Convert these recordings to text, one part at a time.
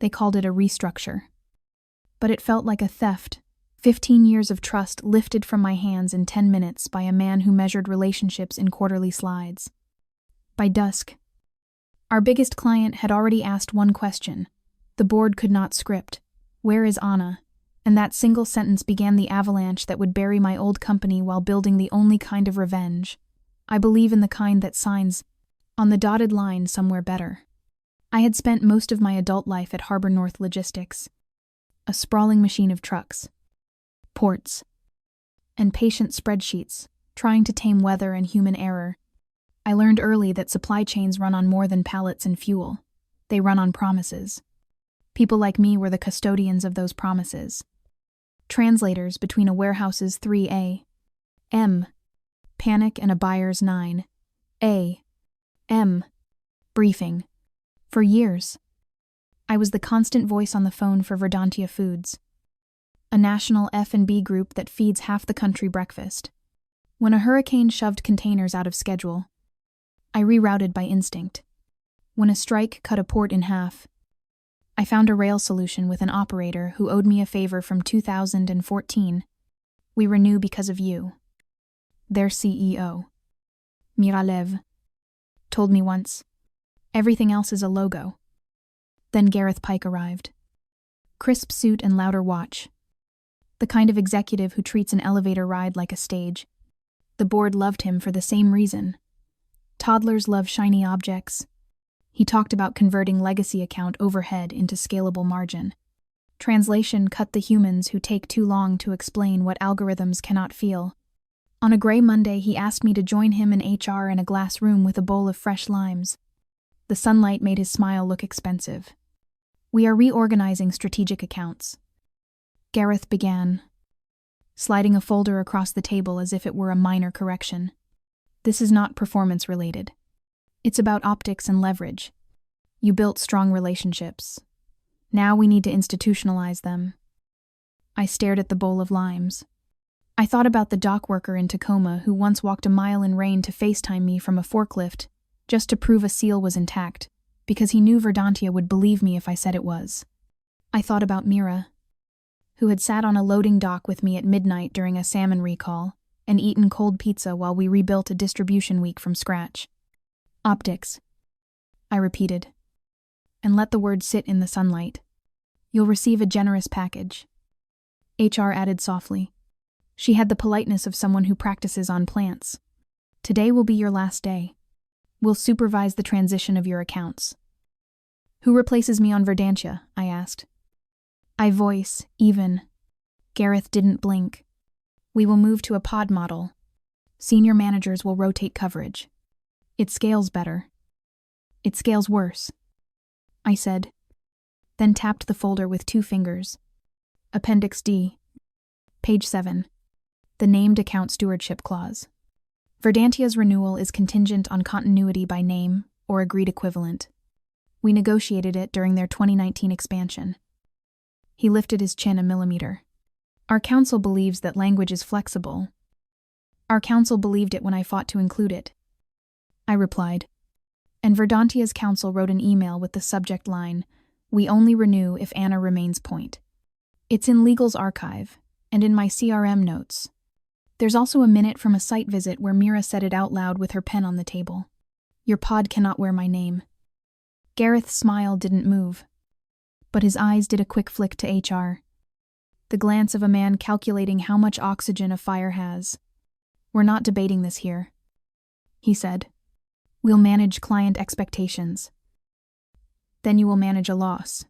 They called it a restructure. But it felt like a theft. 15 years of trust lifted from my hands in 10 minutes by a man who measured relationships in quarterly slides. By dusk, our biggest client had already asked one question. The board could not script. "Where is Anna?" And that single sentence began the avalanche that would bury my old company while building the only kind of revenge. I believe in the kind that signs on the dotted line somewhere better. I had spent most of my adult life at Harbor North Logistics, a sprawling machine of trucks, ports, and patient spreadsheets, trying to tame weather and human error. I learned early that supply chains run on more than pallets and fuel. They run on promises. People like me were the custodians of those promises. Translators between a warehouse's 3 a.m. panic and a buyer's 9 a.m. briefing. For years, I was the constant voice on the phone for Verdantia Foods, a national F&B group that feeds half the country breakfast. When a hurricane shoved containers out of schedule, I rerouted by instinct. When a strike cut a port in half, I found a rail solution with an operator who owed me a favor from 2014. "We renew because of you," their CEO, Miralev, told me once. "Everything else is a logo." Then Gareth Pike arrived. Crisp suit and louder watch. The kind of executive who treats an elevator ride like a stage. The board loved him for the same reason. Toddlers love shiny objects. He talked about converting legacy account overhead into scalable margin. Translation cut the humans who take too long to explain what algorithms cannot feel. On a gray Monday, he asked me to join him in HR in a glass room with a bowl of fresh limes. The sunlight made his smile look expensive. "We are reorganizing strategic accounts," Gareth began, sliding a folder across the table as if it were a minor correction. "This is not performance-related. It's about optics and leverage. You built strong relationships. Now we need to institutionalize them." I stared at the bowl of limes. I thought about the dock worker in Tacoma who once walked a mile in rain to FaceTime me from a forklift just to prove a seal was intact, because he knew Verdantia would believe me if I said it was. I thought about Mira, who had sat on a loading dock with me at midnight during a salmon recall and eaten cold pizza while we rebuilt a distribution week from scratch. "Optics," I repeated, and let the word sit in the sunlight. "You'll receive a generous package," HR added softly. She had the politeness of someone who practices on plants. "Today will be your last day. We'll supervise the transition of your accounts." "Who replaces me on Verdantia?" I asked. I voice, even. Gareth didn't blink. "We will move to a pod model. Senior managers will rotate coverage. It scales better." "It scales worse," I said, then tapped the folder with 2 fingers. Appendix D. Page 7. The Named Account Stewardship Clause. Verdantia's renewal is contingent on continuity by name or agreed equivalent. We negotiated it during their 2019 expansion. He lifted his chin a millimeter. "Our council believes that language is flexible. Our council believed it when I fought to include it," I replied. And Verdantia's council wrote an email with the subject line, "We only renew if Anna remains point." It's in legal's archive, and in my CRM notes. There's also a minute from a site visit where Mira said it out loud with her pen on the table. "Your pod cannot wear my name." Gareth's smile didn't move, but his eyes did a quick flick to HR. The glance of a man calculating how much oxygen a fire has. "We're not debating this here," he said. "We'll manage client expectations. Then you will manage a loss,"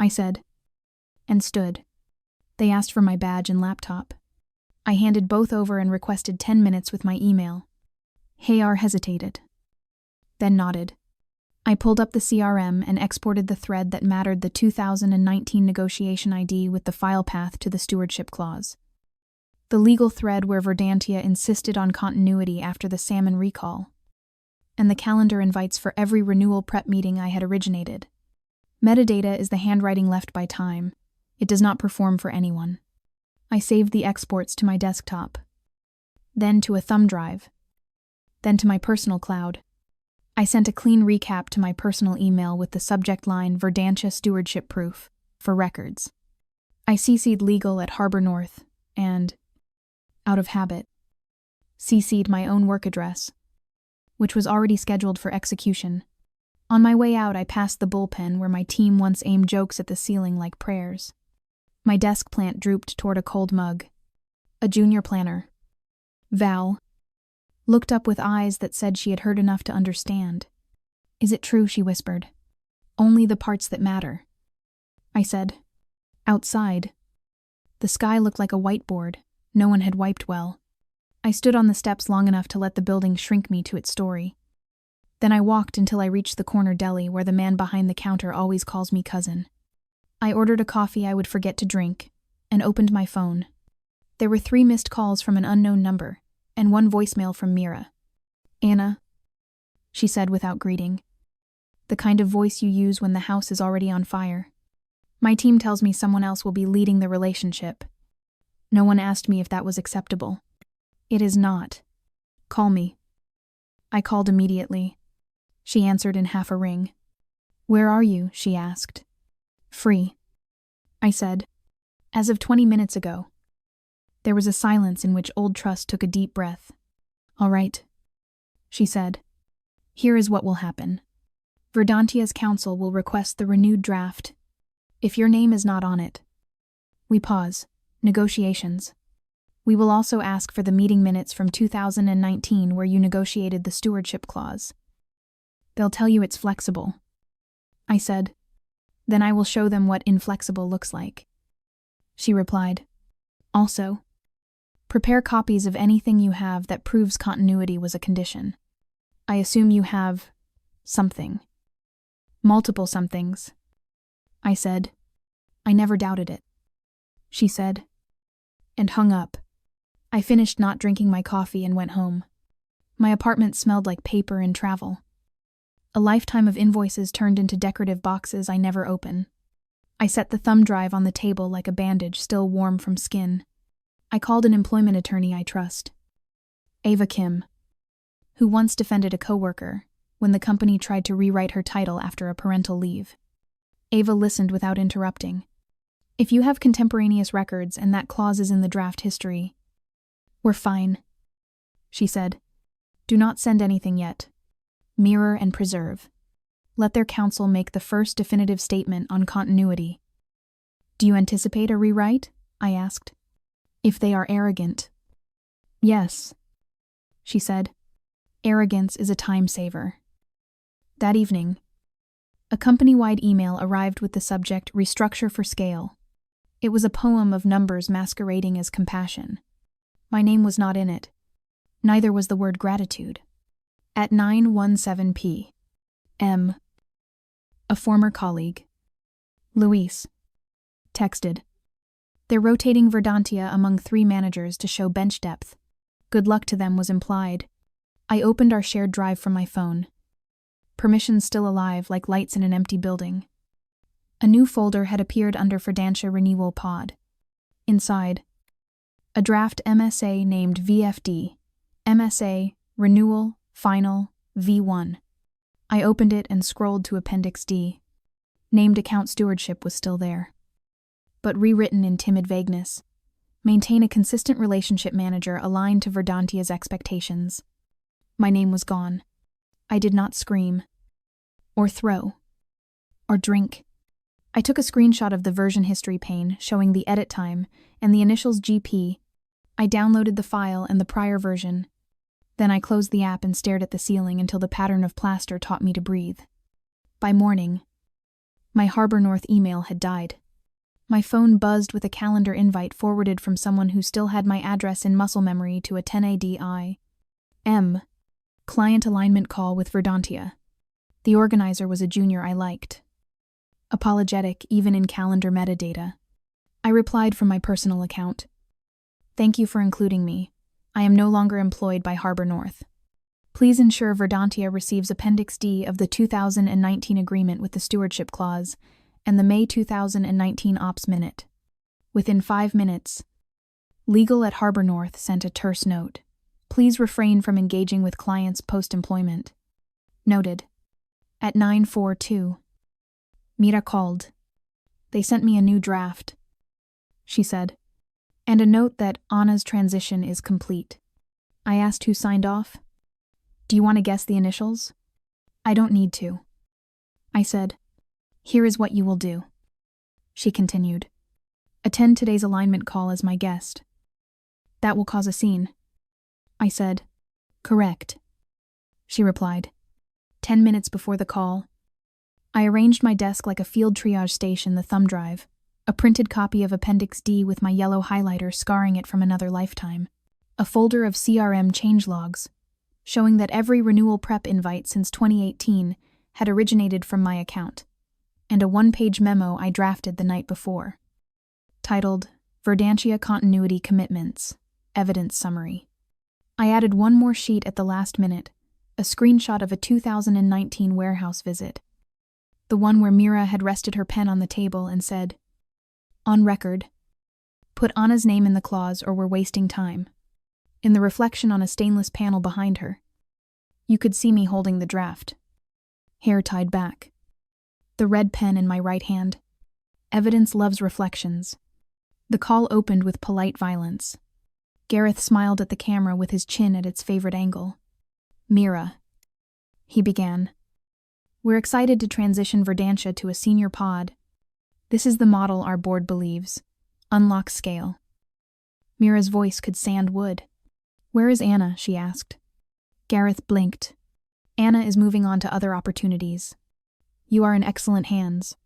I said, and stood. They asked for my badge and laptop. I handed both over and requested 10 minutes with my email. Hayar hesitated, then nodded. I pulled up the CRM and exported the thread that mattered the 2019 negotiation ID with the file path to the stewardship clause. The legal thread where Verdantia insisted on continuity after the salmon recall, and the calendar invites for every renewal prep meeting I had originated. Metadata is the handwriting left by time. It does not perform for anyone. I saved the exports to my desktop, then to a thumb drive, then to my personal cloud. I sent a clean recap to my personal email with the subject line Verdantia Stewardship Proof for records. I CC'd legal at Harbor North and, out of habit, CC'd my own work address, which was already scheduled for execution. On my way out, I passed the bullpen where my team once aimed jokes at the ceiling like prayers. My desk plant drooped toward a cold mug. A junior planner, Val, looked up with eyes that said she had heard enough to understand. "Is it true?" she whispered. "Only the parts that matter." I said. Outside, the sky looked like a whiteboard. No one had wiped well. I stood on the steps long enough to let the building shrink me to its story. Then I walked until I reached the corner deli where the man behind the counter always calls me cousin. I ordered a coffee I would forget to drink and opened my phone. There were 3 missed calls from an unknown number and 1 voicemail from Mira. "Anna," she said without greeting. The kind of voice you use when the house is already on fire. "My team tells me someone else will be leading the relationship. No one asked me if that was acceptable. It is not. Call me." I called immediately. She answered in half a ring. "Where are you?" she asked. "Free," I said. "As of 20 minutes ago." There was a silence in which Old Trust took a deep breath. "All right," she said. "Here is what will happen. Verdantia's counsel will request the renewed draft. If your name is not on it, we pause. Negotiations. We will also ask for the meeting minutes from 2019 where you negotiated the stewardship clause. They'll tell you it's flexible." I said. "Then I will show them what inflexible looks like." She replied. "Also, prepare copies of anything you have that proves continuity was a condition. I assume you have something. Multiple somethings." I said. "I never doubted it." She said. And hung up. I finished not drinking my coffee and went home. My apartment smelled like paper and travel. A lifetime of invoices turned into decorative boxes I never open. I set the thumb drive on the table like a bandage still warm from skin. I called an employment attorney I trust. Ava Kim, who once defended a coworker when the company tried to rewrite her title after a parental leave. Ava listened without interrupting. "If you have contemporaneous records and that clause is in the draft history, we're fine," she said. "Do not send anything yet. Mirror and preserve. Let their counsel make the first definitive statement on continuity." "Do you anticipate a rewrite?" I asked. "If they are arrogant." "Yes," she said. "Arrogance is a time saver." That evening, a company-wide email arrived with the subject Restructure for Scale. It was a poem of numbers masquerading as compassion. My name was not in it. Neither was the word gratitude. At 9:17 p.m., a former colleague, Luis, texted, "They're rotating Verdantia among 3 managers to show bench depth. Good luck to them," was implied. I opened our shared drive from my phone. Permissions still alive like lights in an empty building. A new folder had appeared under Verdantia Renewal Pod. Inside, a draft MSA named VFD, MSA Renewal Final V1. I opened it and scrolled to Appendix D. Named account stewardship was still there, but rewritten in timid vagueness. Maintain a consistent relationship manager aligned to Verdantia's expectations. My name was gone. I did not scream, or throw, or drink. I took a screenshot of the version history pane showing the edit time and the initials GP. I downloaded the file and the prior version. Then I closed the app and stared at the ceiling until the pattern of plaster taught me to breathe. By morning, my Harbor North email had died. My phone buzzed with a calendar invite forwarded from someone who still had my address in muscle memory to a 10 a.m. client alignment call with Verdantia. The organizer was a junior I liked. Apologetic even in calendar metadata. I replied from my personal account. "Thank you for including me. I am no longer employed by Harbor North. Please ensure Verdantia receives Appendix D of the 2019 agreement with the stewardship clause and the May 2019 Ops Minute." Within 5 minutes, Legal at Harbor North sent a terse note. "Please refrain from engaging with clients post-employment. Noted. At 9:42. Mira called. They sent me a new draft, she said, and a note that Anna's transition is complete. I asked who signed off. Do you want to guess the initials? I don't need to. I said, here is what you will do. She continued. Attend today's alignment call as my guest. That will cause a scene. I said, correct. She replied. 10 minutes before the call, I arranged my desk like a field triage station, the thumb drive, a printed copy of Appendix D with my yellow highlighter scarring it from another lifetime, a folder of CRM changelogs, showing that every renewal prep invite since 2018 had originated from my account, and a one-page memo I drafted the night before, titled Verdantia Continuity Commitments, Evidence Summary. I added one more sheet at the last minute, a screenshot of a 2019 warehouse visit, the one where Mira had rested her pen on the table and said, on record, put Anna's name in the clause or we're wasting time. In the reflection on a stainless panel behind her, you could see me holding the draft, hair tied back, the red pen in my right hand. Evidence loves reflections. The call opened with polite violence. Gareth smiled at the camera with his chin at its favorite angle. Mira, he began. We're excited to transition Verdantia to a senior pod. This is the model our board believes. Unlock scale. Mira's voice could sand wood. Where is Anna? She asked. Gareth blinked. Anna is moving on to other opportunities. You are in excellent hands.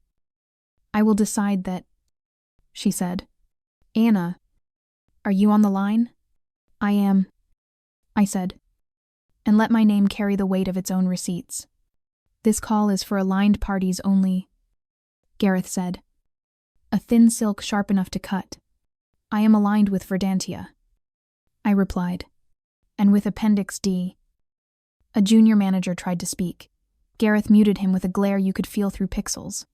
I will decide that, she said. Anna, are you on the line? I am, I said. And let my name carry the weight of its own receipts. This call is for aligned parties only, Gareth said. A thin silk sharp enough to cut. I am aligned with Verdantia, I replied. And with Appendix D. A junior manager tried to speak. Gareth muted him with a glare you could feel through pixels.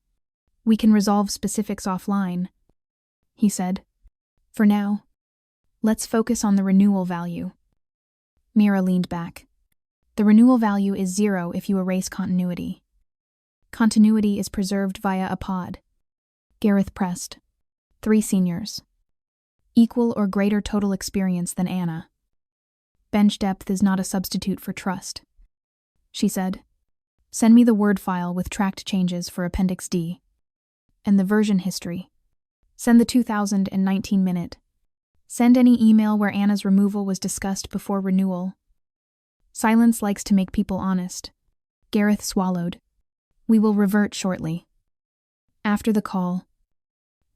We can resolve specifics offline, he said. For now, let's focus on the renewal value. Mira leaned back. The renewal value is 0 if you erase continuity. Continuity is preserved via a pod. Gareth pressed. 3 seniors. Equal or greater total experience than Anna. Bench depth is not a substitute for trust, she said. Send me the Word file with tracked changes for Appendix D. And the version history. Send the 2019 minute. Send any email where Anna's removal was discussed before renewal. Silence likes to make people honest. Gareth swallowed. We will revert shortly. After the call,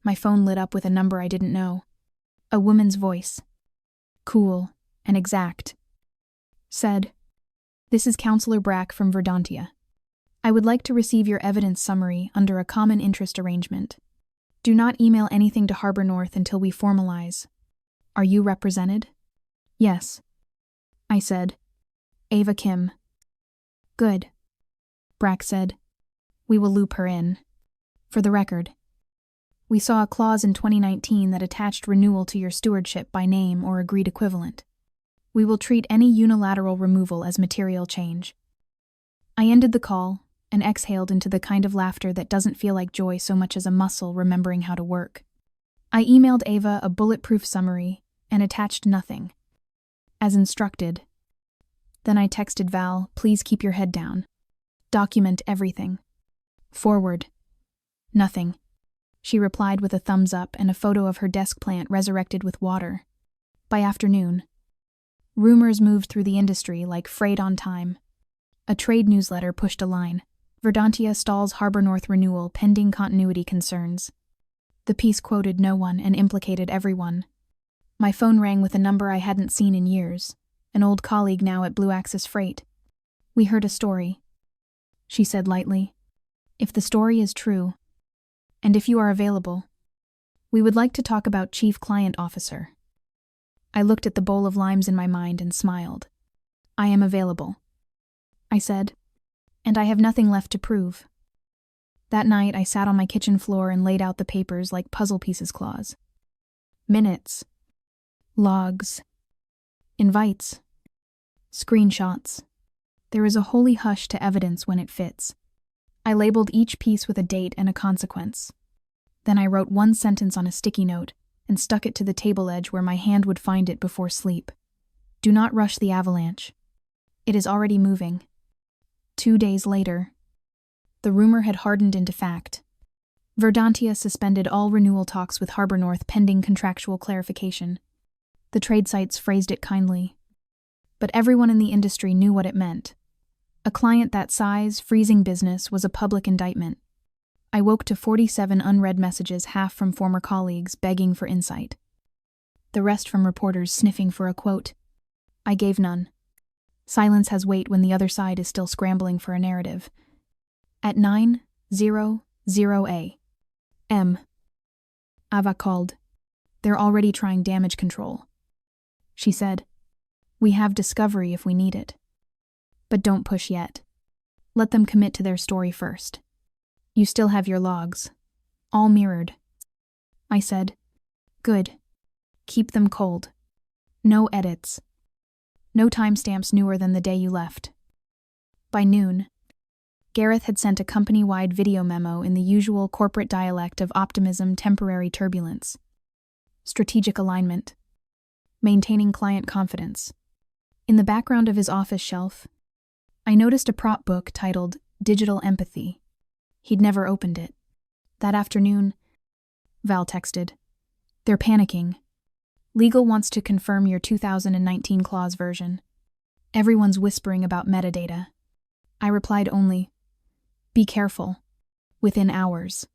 my phone lit up with a number I didn't know. A woman's voice, cool and exact, said, This is Counselor Brack from Verdantia. I would like to receive your evidence summary under a common interest arrangement. Do not email anything to Harbor North until we formalize. Are you represented? Yes, I said. Ava Kim. Good, Brack said. We will loop her in. For the record, we saw a clause in 2019 that attached renewal to your stewardship by name or agreed equivalent. We will treat any unilateral removal as material change. I ended the call and exhaled into the kind of laughter that doesn't feel like joy so much as a muscle remembering how to work. I emailed Ava a bulletproof summary and attached nothing, as instructed. Then I texted Val, please keep your head down. Document everything. Forward. Nothing. She replied with a thumbs up and a photo of her desk plant resurrected with water. By afternoon, rumors moved through the industry like freight on time. A trade newsletter pushed a line. Verdantia stalls Harbor North renewal pending continuity concerns. The piece quoted no one and implicated everyone. My phone rang with a number I hadn't seen in years, an old colleague now at Blue Axis Freight. We heard a story, she said lightly. If the story is true, and if you are available, we would like to talk about Chief Client Officer. I looked at the bowl of limes in my mind and smiled. I am available, I said, and I have nothing left to prove. That night I sat on my kitchen floor and laid out the papers like puzzle pieces claws. Minutes. Logs. Invites. Screenshots. There is a holy hush to evidence when it fits. I labeled each piece with a date and a consequence. Then I wrote one sentence on a sticky note and stuck it to the table edge where my hand would find it before sleep. Do not rush the avalanche. It is already moving. 2 days later, the rumor had hardened into fact. Verdantia suspended all renewal talks with Harbor North pending contractual clarification. The trade sites phrased it kindly. But everyone in the industry knew what it meant. A client that size, freezing business, was a public indictment. I woke to 47 unread messages, half from former colleagues begging for insight. The rest from reporters sniffing for a quote. I gave none. Silence has weight when the other side is still scrambling for a narrative. At 9:00 a.m., Ava called. They're already trying damage control. She said, we have discovery if we need it. But don't push yet. Let them commit to their story first. You still have your logs. All mirrored. I said, good. Keep them cold. No edits. No timestamps newer than the day you left. By noon, Gareth had sent a company-wide video memo in the usual corporate dialect of optimism, temporary turbulence, strategic alignment, maintaining client confidence. In the background of his office shelf, I noticed a prop book titled Digital Empathy. He'd never opened it. That afternoon, Val texted, they're panicking. Legal wants to confirm your 2019 clause version. Everyone's whispering about metadata. I replied only, be careful. Within hours.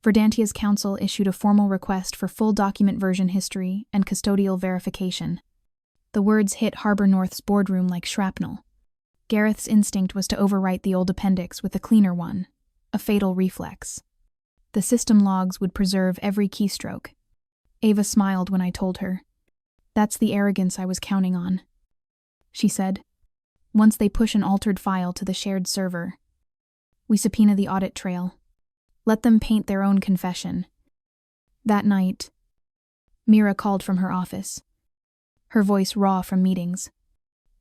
Verdantia's counsel issued a formal request for full document version history and custodial verification. The words hit Harbor North's boardroom like shrapnel. Gareth's instinct was to overwrite the old appendix with a cleaner one, a fatal reflex. The system logs would preserve every keystroke. Ava smiled when I told her. That's the arrogance I was counting on. She said, once they push an altered file to the shared server, we subpoena the audit trail. Let them paint their own confession. That night, Mira called from her office, her voice raw from meetings.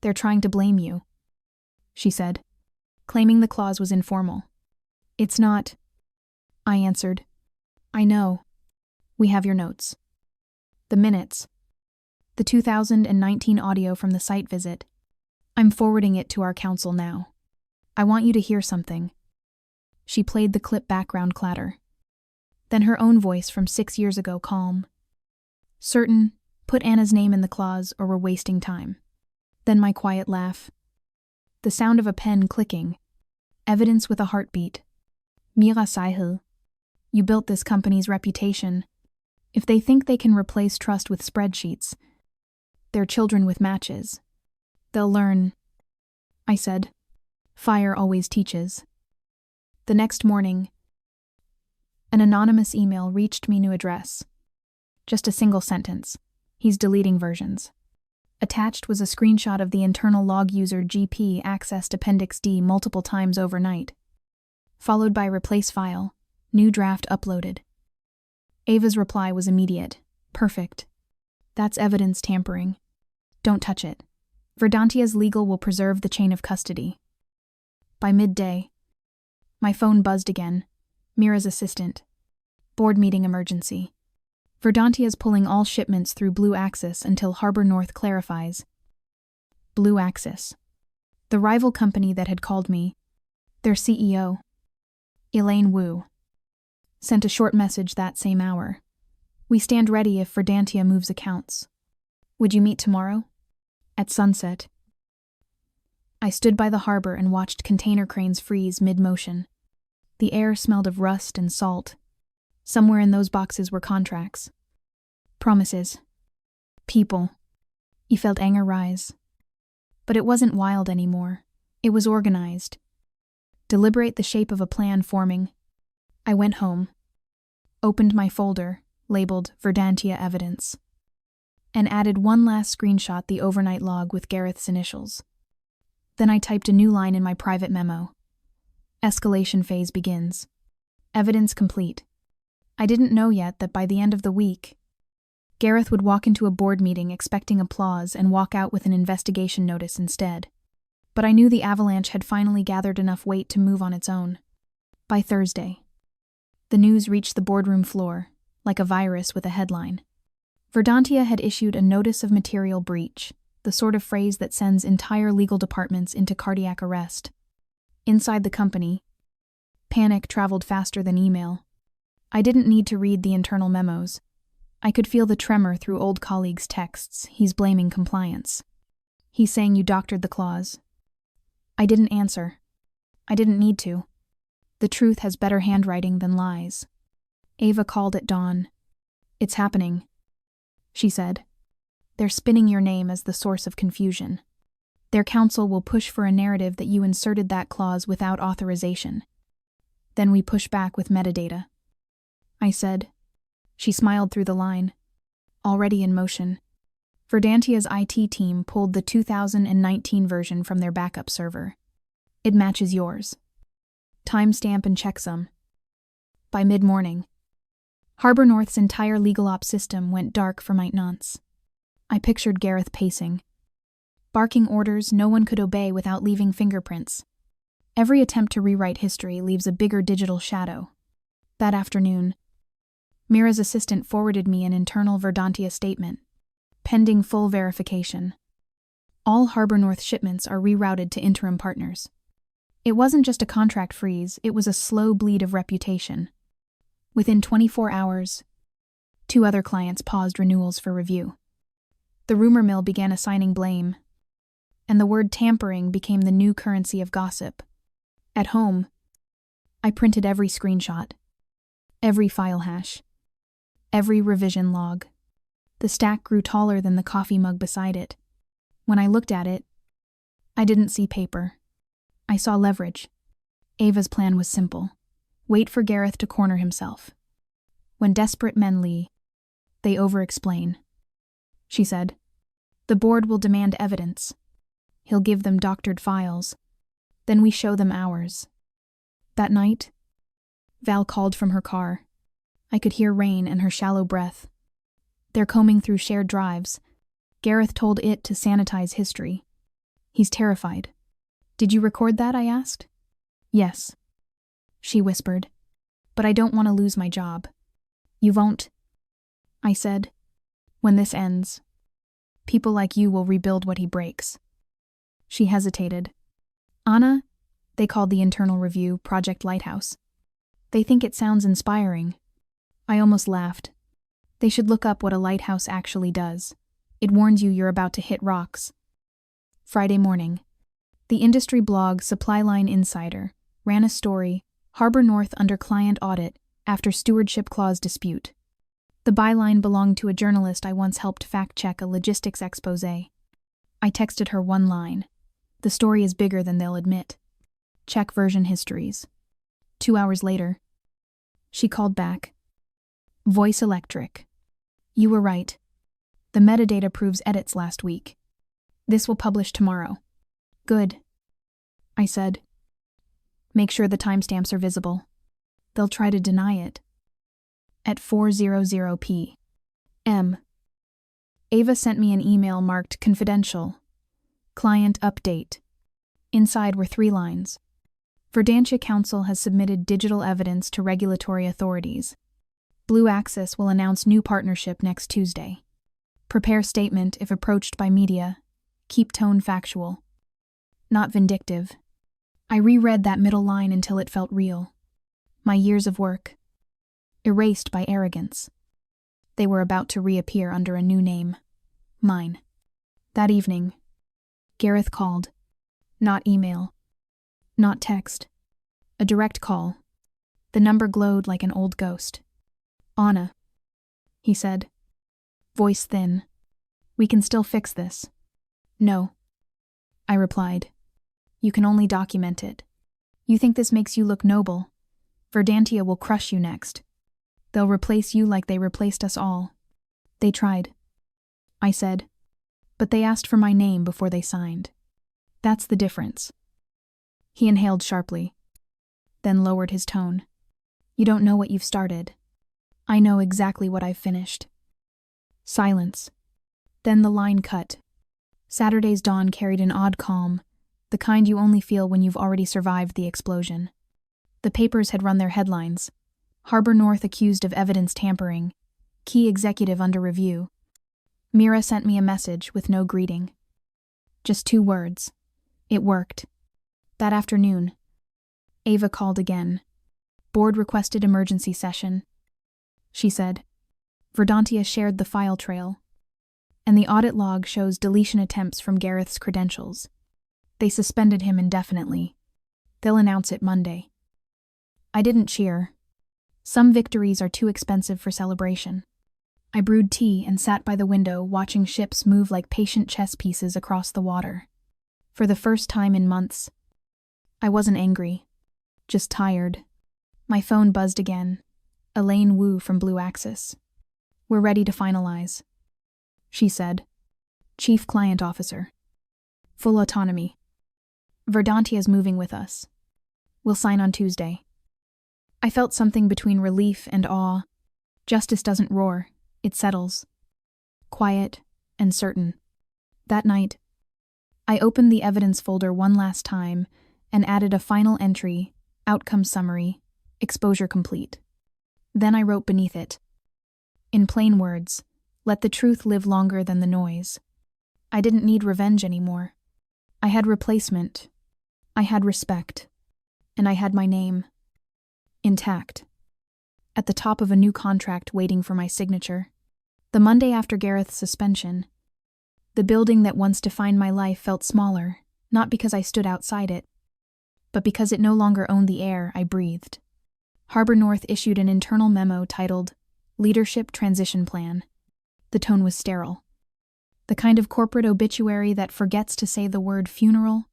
They're trying to blame you, she said, claiming the clause was informal. It's not, I answered. I know. We have your notes. The minutes. The 2019 audio from the site visit. I'm forwarding it to our counsel now. I want you to hear something. She played the clip background clatter. Then her own voice from 6 years ago, calm. Certain, put Anna's name in the clause or we're wasting time. Then my quiet laugh. The sound of a pen clicking. Evidence with a heartbeat. Mira Sahil. You built this company's reputation. If they think they can replace trust with spreadsheets, they're children with matches. They'll learn. I said. Fire always teaches. The next morning, an anonymous email reached me, new address. Just a single sentence. He's deleting versions. Attached was a screenshot of the internal log user GP accessed Appendix D multiple times overnight. Followed by replace file, new draft uploaded. Ava's reply was immediate. Perfect. That's evidence tampering. Don't touch it. Verdantia's legal will preserve the chain of custody. By midday, my phone buzzed again. Mira's assistant. Board meeting emergency. Verdantia's pulling all shipments through Blue Axis until Harbor North clarifies. Blue Axis. The rival company that had called me. Their CEO, Elaine Wu, sent a short message that same hour. We stand ready if Verdantia moves accounts. Would you meet tomorrow? At sunset. I stood by the harbor and watched container cranes freeze mid-motion. The air smelled of rust and salt. Somewhere in those boxes were contracts. Promises. People. You felt anger rise. But it wasn't wild anymore. It was organized. Deliberate, the shape of a plan forming. I went home. Opened my folder, labeled Verdantia Evidence. And added one last screenshot, the overnight log with Gareth's initials. Then I typed a new line in my private memo. Escalation phase begins. Evidence complete. I didn't know yet that by the end of the week, Gareth would walk into a board meeting expecting applause and walk out with an investigation notice instead. but I knew the avalanche had finally gathered enough weight to move on its own. By Thursday, the news reached the boardroom floor, like a virus with a headline. Verdantia had issued a notice of material breach, the sort of phrase that sends entire legal departments into cardiac arrest. Inside the company, panic traveled faster than email. I didn't need to read the internal memos. I could feel the tremor through old colleagues' texts. He's blaming compliance. He's saying you doctored the clause. I didn't answer. I didn't need to. The truth has better handwriting than lies. Ava called at dawn. It's happening, she said. They're spinning your name as the source of confusion. Their counsel will push for a narrative that you inserted that clause without authorization. Then we push back with metadata. I said. She smiled through the line. Already in motion. Verdantia's IT team pulled the 2019 version from their backup server. It matches yours. Timestamp and checksum. By mid-morning, Harbor North's entire legal ops system went dark for maintenance. I pictured Gareth pacing, barking orders no one could obey without leaving fingerprints. Every attempt to rewrite history leaves a bigger digital shadow. That afternoon, Mira's assistant forwarded me an internal Verdantia statement, pending full verification. All Harbor North shipments are rerouted to interim partners. It wasn't just a contract freeze, it was a slow bleed of reputation. Within 24 hours, 2 other clients paused renewals for review. The rumor mill began assigning blame, and the word tampering became the new currency of gossip. At home, I printed every screenshot, every file hash, every revision log. The stack grew taller than the coffee mug beside it. When I looked at it, I didn't see paper. I saw leverage. Ava's plan was simple. Wait for Gareth to corner himself. When desperate men leave, they over-explain. She said, the board will demand evidence. He'll give them doctored files. Then we show them ours. That night, Val called from her car. I could hear rain and her shallow breath. They're combing through shared drives. Gareth told it to sanitize history. He's terrified. Did you record that? I asked. Yes, she whispered. But I don't want to lose my job. You won't, I said. When this ends, people like you will rebuild what he breaks. She hesitated. Anna, they called the internal review Project Lighthouse. They think it sounds inspiring. I almost laughed. They should look up what a lighthouse actually does. It warns you you're about to hit rocks. Friday morning. The industry blog Supply Line Insider ran a story, Harbor North under client audit after stewardship clause dispute. The byline belonged to a journalist I once helped fact-check a logistics expose. I texted her one line. The story is bigger than they'll admit. Check version histories. 2 hours later, she called back. Voice electric. You were right. The metadata proves edits last week. This will publish tomorrow. Good, I said. Make sure the timestamps are visible. They'll try to deny it. At 4:00 p.m. Ava sent me an email marked confidential. Client update. Inside were 3 lines. Verdantia Council has submitted digital evidence to regulatory authorities. Blue Axis will announce new partnership next Tuesday. Prepare statement if approached by media. Keep tone factual. Not vindictive. I reread that middle line until it felt real. My years of work. Erased by arrogance. They were about to reappear under a new name. Mine. That evening, Gareth called. Not email. Not text. A direct call. The number glowed like an old ghost. Anna, he said. Voice thin. We can still fix this. No, I replied. You can only document it. You think this makes you look noble? Verdantia will crush you next. They'll replace you like they replaced us all. They tried, I said, but they asked for my name before they signed. That's the difference. He inhaled sharply, then lowered his tone. You don't know what you've started. I know exactly what I've finished. Silence. Then the line cut. Saturday's dawn carried an odd calm, the kind you only feel when you've already survived the explosion. The papers had run their headlines. Harbor North accused of evidence tampering. Key executive under review. Mira sent me a message with no greeting. Just 2 words. It worked. That afternoon, Ava called again. Board requested emergency session. She said. Verdantia shared the file trail. And the audit log shows deletion attempts from Gareth's credentials. They suspended him indefinitely. They'll announce it Monday. I didn't cheer. Some victories are too expensive for celebration. I brewed tea and sat by the window watching ships move like patient chess pieces across the water. For the first time in months, I wasn't angry, just tired. My phone buzzed again. Elaine Wu from Blue Axis. We're ready to finalize, she said. Chief Client Officer. Full autonomy. Verdantia's moving with us. We'll sign on Tuesday. I felt something between relief and awe. Justice doesn't roar, it settles. Quiet and certain. That night, I opened the evidence folder one last time and added a final entry, outcome summary, exposure complete. Then I wrote beneath it. In plain words, let the truth live longer than the noise. I didn't need revenge anymore. I had replacement. I had respect. And I had my name. Intact. At the top of a new contract waiting for my signature. The Monday after Gareth's suspension. The building that once defined my life felt smaller, not because I stood outside it, but because it no longer owned the air I breathed. Harbor North issued an internal memo titled Leadership Transition Plan. The tone was sterile. The kind of corporate obituary that forgets to say the word funeral.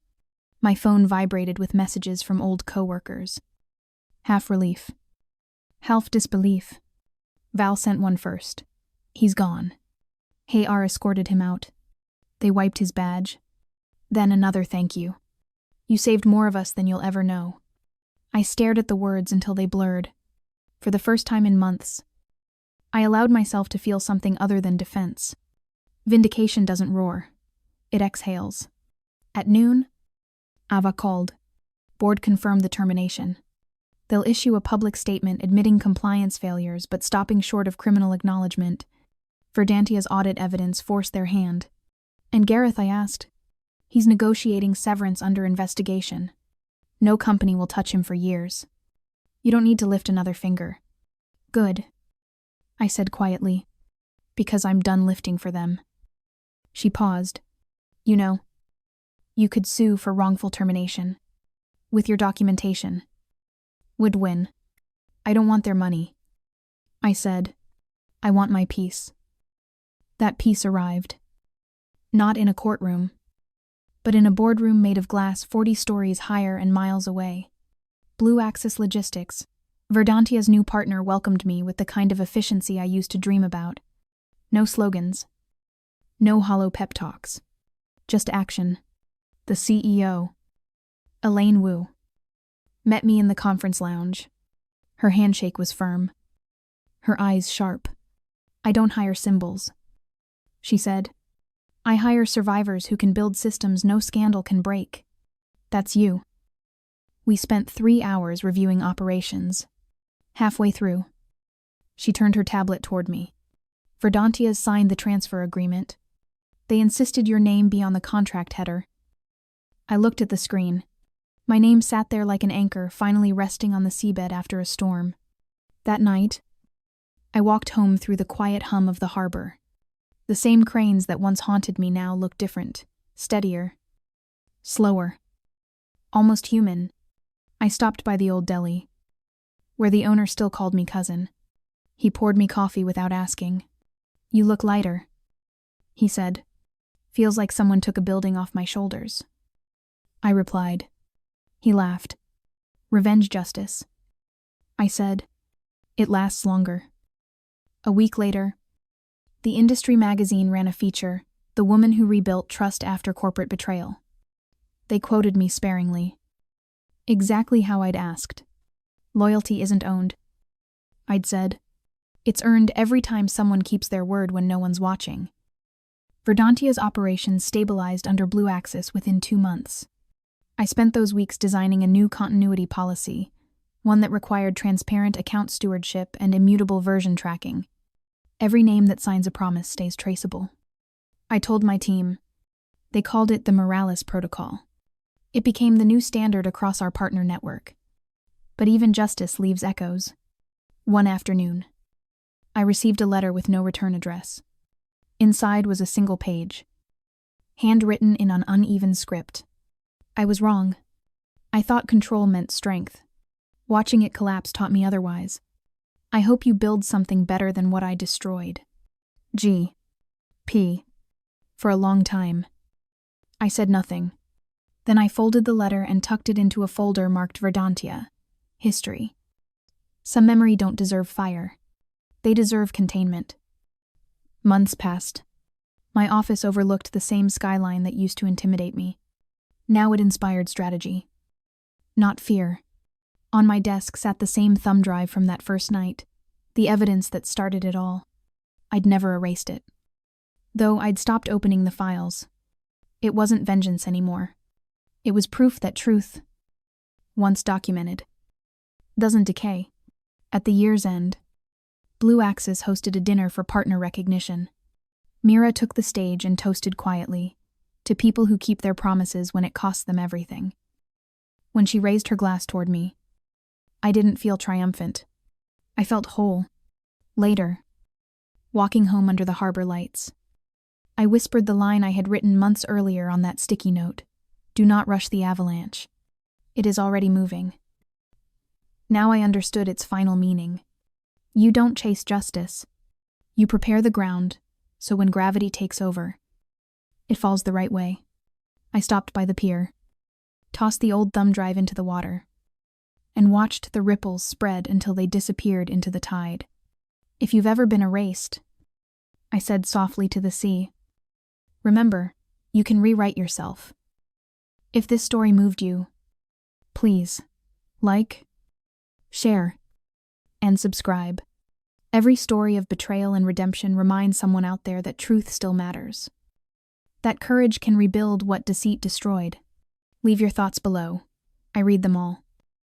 My phone vibrated with messages from old coworkers. Half relief. Half disbelief. Val sent one first. He's gone. Hey-R escorted him out. They wiped his badge. Then another thank you. You saved more of us than you'll ever know. I stared at the words until they blurred. For the first time in months, I allowed myself to feel something other than defense. Vindication doesn't roar. It exhales. At noon, Ava called. Board confirmed the termination. They'll issue a public statement admitting compliance failures but stopping short of criminal acknowledgement. Verdantia's audit evidence forced their hand. And Gareth, I asked. He's negotiating severance under investigation. No company will touch him for years. You don't need to lift another finger. Good, I said quietly, because I'm done lifting for them. She paused. You know, you could sue for wrongful termination. With your documentation. Would win. I don't want their money. I said, I want my peace. That peace arrived. Not in a courtroom, but in a boardroom made of glass 40 stories higher and miles away. Blue Axis Logistics, Verdantia's new partner, welcomed me with the kind of efficiency I used to dream about. No slogans. No hollow pep talks. Just action. The CEO, Elaine Wu, met me in the conference lounge. Her handshake was firm. Her eyes sharp. I don't hire symbols, she said. I hire survivors who can build systems no scandal can break. That's you. We spent 3 hours reviewing operations. Halfway through, she turned her tablet toward me. Verdantia's signed the transfer agreement. They insisted your name be on the contract header. I looked at the screen. My name sat there like an anchor, finally resting on the seabed after a storm. That night, I walked home through the quiet hum of the harbor. The same cranes that once haunted me now looked different, steadier, slower, almost human. I stopped by the old deli, where the owner still called me cousin. He poured me coffee without asking. You look lighter, he said. Feels like someone took a building off my shoulders. I replied. He laughed. Revenge justice. I said. It lasts longer. A week later, the industry magazine ran a feature, The Woman Who Rebuilt Trust After Corporate Betrayal. They quoted me sparingly. Exactly how I'd asked. Loyalty isn't owned, I'd said. It's earned every time someone keeps their word when no one's watching. Verdantia's operations stabilized under Blue Axis within 2 months. I spent those weeks designing a new continuity policy, one that required transparent account stewardship and immutable version tracking. Every name that signs a promise stays traceable. I told my team. They called it the Morales Protocol. It became the new standard across our partner network. But even justice leaves echoes. One afternoon, I received a letter with no return address. Inside was a single page, handwritten in an uneven script. I was wrong. I thought control meant strength. Watching it collapse taught me otherwise. I hope you build something better than what I destroyed. G. P. For a long time. I said nothing. Then I folded the letter and tucked it into a folder marked Verdantia, History. Some memory don't deserve fire. They deserve containment. Months passed. My office overlooked the same skyline that used to intimidate me. Now it inspired strategy. Not fear. On my desk sat the same thumb drive from that first night, the evidence that started it all. I'd never erased it. Though I'd stopped opening the files. It wasn't vengeance anymore. It was proof that truth, once documented, doesn't decay. At the year's end, Blue Axis hosted a dinner for partner recognition. Mira took the stage and toasted quietly, to people who keep their promises when it costs them everything. When she raised her glass toward me, I didn't feel triumphant. I felt whole. Later, walking home under the harbor lights, I whispered the line I had written months earlier on that sticky note. Do not rush the avalanche. It is already moving. Now I understood its final meaning. You don't chase justice. You prepare the ground, so when gravity takes over, it falls the right way. I stopped by the pier, tossed the old thumb drive into the water, and watched the ripples spread until they disappeared into the tide. If you've ever been erased, I said softly to the sea, remember, you can rewrite yourself. If this story moved you, please, like, share, and subscribe. Every story of betrayal and redemption reminds someone out there that truth still matters. That courage can rebuild what deceit destroyed. Leave your thoughts below. I read them all.